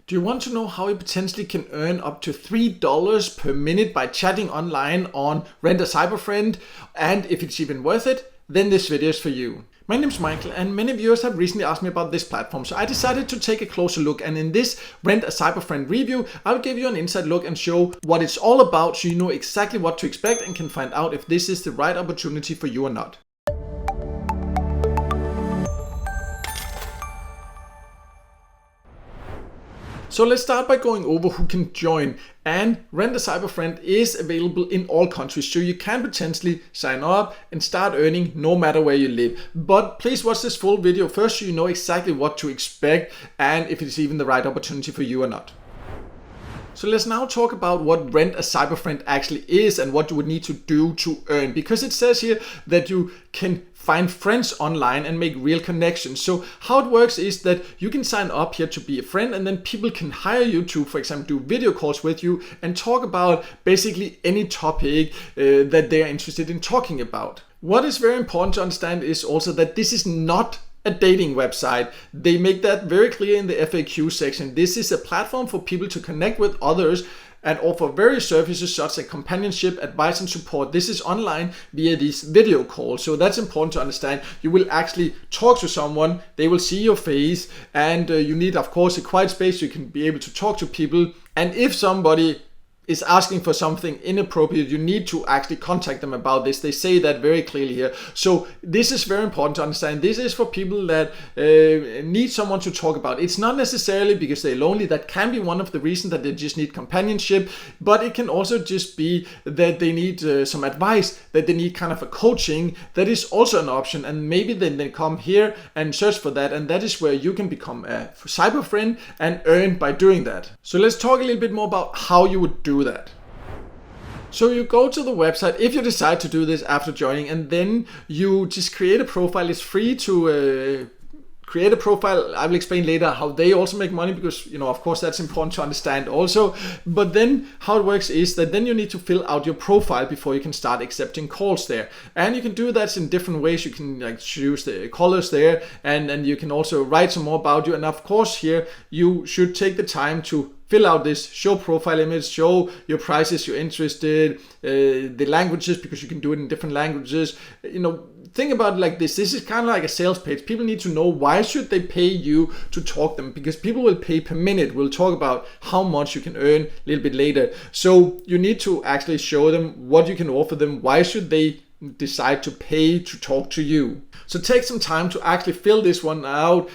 Do you want to know how you potentially can earn up to $3 per minute by chatting online on RentaCyberFriend, and if it's even worth it? Then this video is for you. My name is Michael, and many viewers have recently asked me about this platform, so I decided to take a closer look, and in this RentaCyberFriend review, I'll give you an inside look and show what it's all about so you know exactly what to expect and can find out if this is the right opportunity for you or not. So let's start by going over who can join, and RentaCyberFriend is available in all countries, so you can potentially sign up and start earning no matter where you live. But please watch this full video first so you know exactly what to expect and if it's even the right opportunity for you or not. So let's now talk about what RentaCyberFriend actually is and what you would need to do to earn, because it says here that you can find friends online and make real connections. So how it works is that you can sign up here to be a friend, and then people can hire you to, for example, do video calls with you and talk about basically any topic that they're interested in talking about. What is very important to understand is also that this is not a dating website. They make that very clear in the FAQ section. This is a platform for people to connect with others and offer various services such as companionship, advice and support. This is online via these video calls. So that's important to understand. You will actually talk to someone, they will see your face, and you need, of course, a quiet space so you can be able to talk to people. And if somebody is asking for something inappropriate, you need to actually contact them about this. They say that very clearly here. So this is very important to understand. This is for people that need someone to talk about. It's not necessarily because they're lonely. That can be one of the reasons that they just need companionship, but it can also just be that they need some advice, that they need kind of a coaching. That is also an option, and maybe then they come here and search for that, and that is where you can become a cyber friend and earn by doing that. So let's talk a little bit more about how you would do that. So you go to the website if you decide to do this after joining, and then you just create a profile. It's free to create a profile. I will explain later how they also make money, because of course that's important to understand also. But then how it works is that then you need to fill out your profile before you can start accepting calls there, and you can do that in different ways. You can choose the colors there, and you can also write some more about you. And of course here you should take the time to fill out this, show profile image, show your prices, you're interested, the languages, because you can do it in different languages. Think about it like this. This is kind of like a sales page. People need to know why should they pay you to talk them, because people will pay per minute. We'll talk about how much you can earn a little bit later. So you need to actually show them what you can offer them. Why should they decide to pay to talk to you? So take some time to actually fill this one out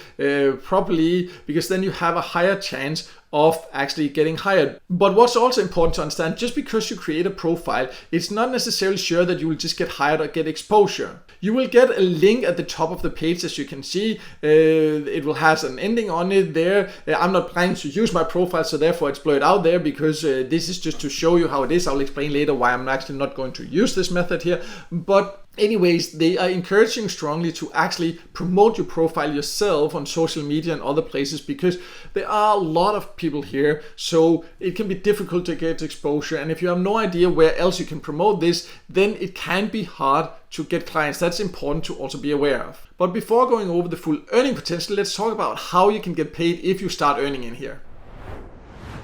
properly, because then you have a higher chance of actually getting hired. But what's also important to understand, just because you create a profile, it's not necessarily sure that you will just get hired or get exposure. You will get a link at the top of the page, as you can see. It will have an ending on it there. I'm not planning to use my profile, so therefore it's blurred out there, because this is just to show you how it is. I'll explain later why I'm actually not going to use this method here. But anyways, they are encouraging strongly to actually promote your profile yourself on social media and other places, because there are a lot of people here, so it can be difficult to get exposure. And if you have no idea where else you can promote this, then it can be hard to get clients. That's important to also be aware of. But before going over the full earning potential, let's talk about how you can get paid if you start earning in here.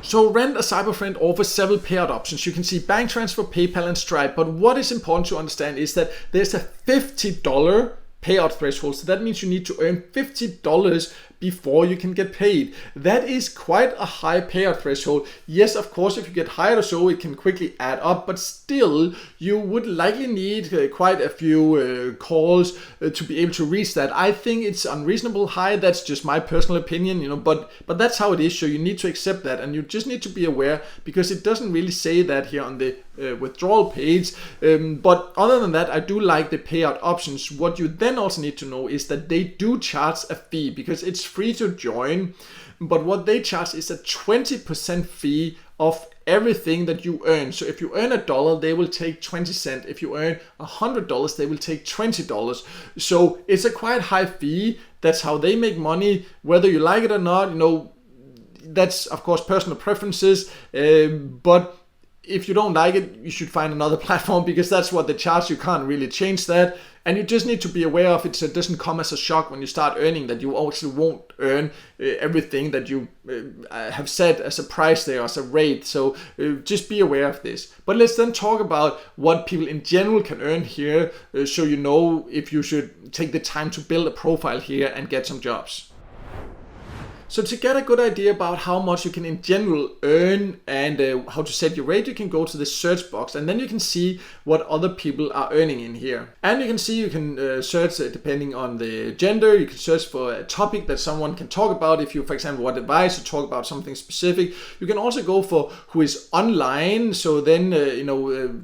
So RentaCyberFriend offers several payout options. You can see bank transfer, PayPal and Stripe. But what is important to understand is that there's a $50 payout threshold. So that means you need to earn $50 before you can get paid. That is quite a high payout threshold. Yes, of course, if you get hired or so, it can quickly add up, but still you would likely need quite a few calls to be able to reach that. I think it's unreasonable high. That's just my personal opinion, but that's how it is. So you need to accept that, and you just need to be aware, because it doesn't really say that here on the withdrawal page. But other than that, I do like the payout options. What you then also need to know is that they do charge a fee, because it's free to join, but what they charge is a 20% fee of everything that you earn. So if you earn $1, they will take 20 cents. If you earn $100, they will take $20. So it's a quite high fee. That's how they make money, whether you like it or not. That's of course personal preferences, but if you don't like it, you should find another platform, because that's what they charge. You can't really change that. And you just need to be aware of it so it doesn't come as a shock when you start earning, that you also won't earn everything that you have set as a price there, as a rate. So just be aware of this. But let's then talk about what people in general can earn here, so you know if you should take the time to build a profile here and get some jobs. So to get a good idea about how much you can in general earn and how to set your rate, you can go to the search box, and then you can see what other people are earning in here. And you can see you can search depending on the gender. You can search for a topic that someone can talk about. If you, for example, want advice or talk about something specific, you can also go for who is online. So then,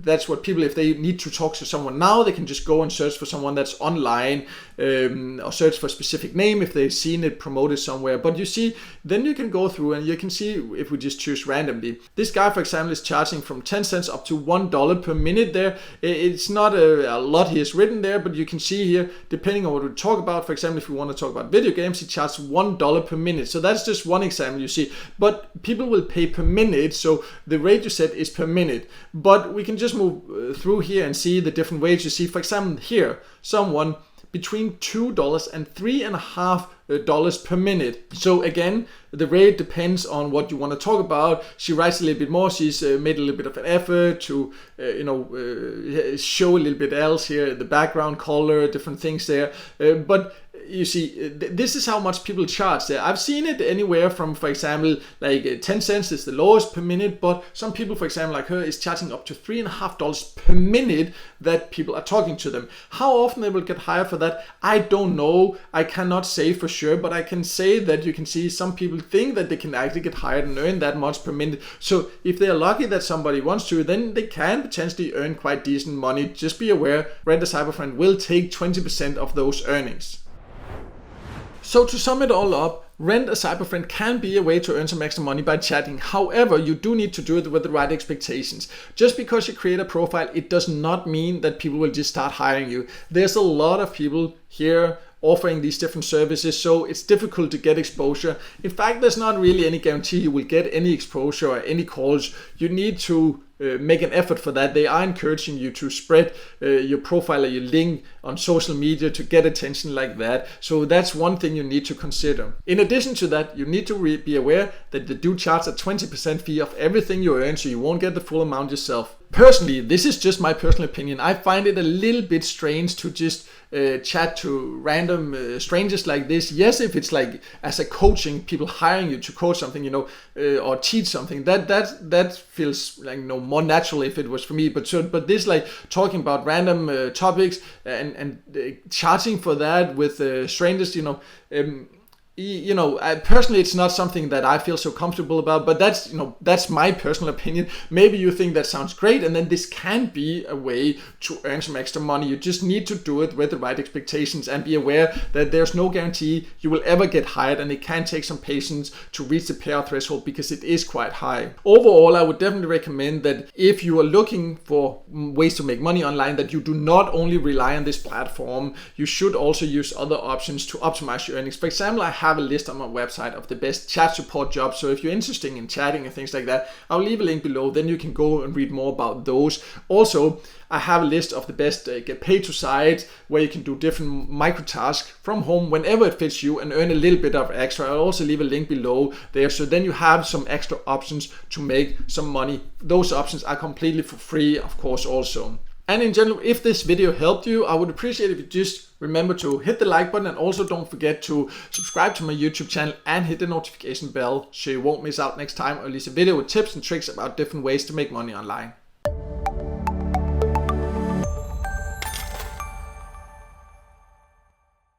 that's what people, if they need to talk to someone now, they can just go and search for someone that's online, or search for a specific name if they've seen it promoted somewhere. But you see, then you can go through and you can see, if we just choose randomly, this guy, for example, is charging from 10 cents up to $1 per minute there. It's not a lot he has written there, but you can see here, depending on what we talk about, for example, if we want to talk about video games, he charges $1 per minute. So that's just one example, you see. But people will pay per minute, so the rate you set is per minute. But we can just move through here and see the different rates. You see, for example, here, someone between $2 and $3.50 per minute. So again, the rate depends on what you want to talk about. She writes a little bit more. She's made a little bit of an effort to, show a little bit else here, the background color, different things there. But you see, this is how much people charge there. I've seen it anywhere from, for example, like 10 cents is the lowest per minute, but some people, for example, like her, is charging up to $3.50 per minute that people are talking to them. How often they will get hired for that, I don't know. I cannot say for sure, but I can say that you can see some people think that they can actually get hired and earn that much per minute. So if they're lucky that somebody wants to, then they can potentially earn quite decent money. Just be aware, RentaCyberFriend will take 20% of those earnings. So to sum it all up, RentaCyberFriend can be a way to earn some extra money by chatting. However, you do need to do it with the right expectations. Just because you create a profile, it does not mean that people will just start hiring you. There's a lot of people here offering these different services, so it's difficult to get exposure. In fact, there's not really any guarantee you will get any exposure or any calls. You need to make an effort for that. They are encouraging you to spread your profile or your link on social media to get attention like that. So that's one thing you need to consider. In addition to that, you need to be aware that they do charge a 20% fee of everything you earn, so you won't get the full amount yourself. Personally, this is just my personal opinion. I find it a little bit strange to just chat to random strangers like this. Yes, if it's like as a coaching, people hiring you to coach something, or teach something, that feels like more natural if it was for me. But this, like talking about random topics and charging for that with strangers, personally, it's not something that I feel so comfortable about, but that's my personal opinion. Maybe you think that sounds great, and then this can be a way to earn some extra money. You just need to do it with the right expectations and be aware that there's no guarantee you will ever get hired, and it can take some patience to reach the payout threshold because it is quite high. Overall, I would definitely recommend that if you are looking for ways to make money online, that you do not only rely on this platform, you should also use other options to optimize your earnings. For example, I have a list on my website of the best chat support jobs. So if you're interested in chatting and things like that, I'll leave a link below. Then you can go and read more about those. Also, I have a list of the best get paid to sites where you can do different micro tasks from home whenever it fits you and earn a little bit of extra. I'll also leave a link below there. So then you have some extra options to make some money. Those options are completely for free, of course, also. And in general, if this video helped you, I would appreciate if you just remember to hit the like button, and also don't forget to subscribe to my YouTube channel and hit the notification bell so you won't miss out next time I release a video with tips and tricks about different ways to make money online.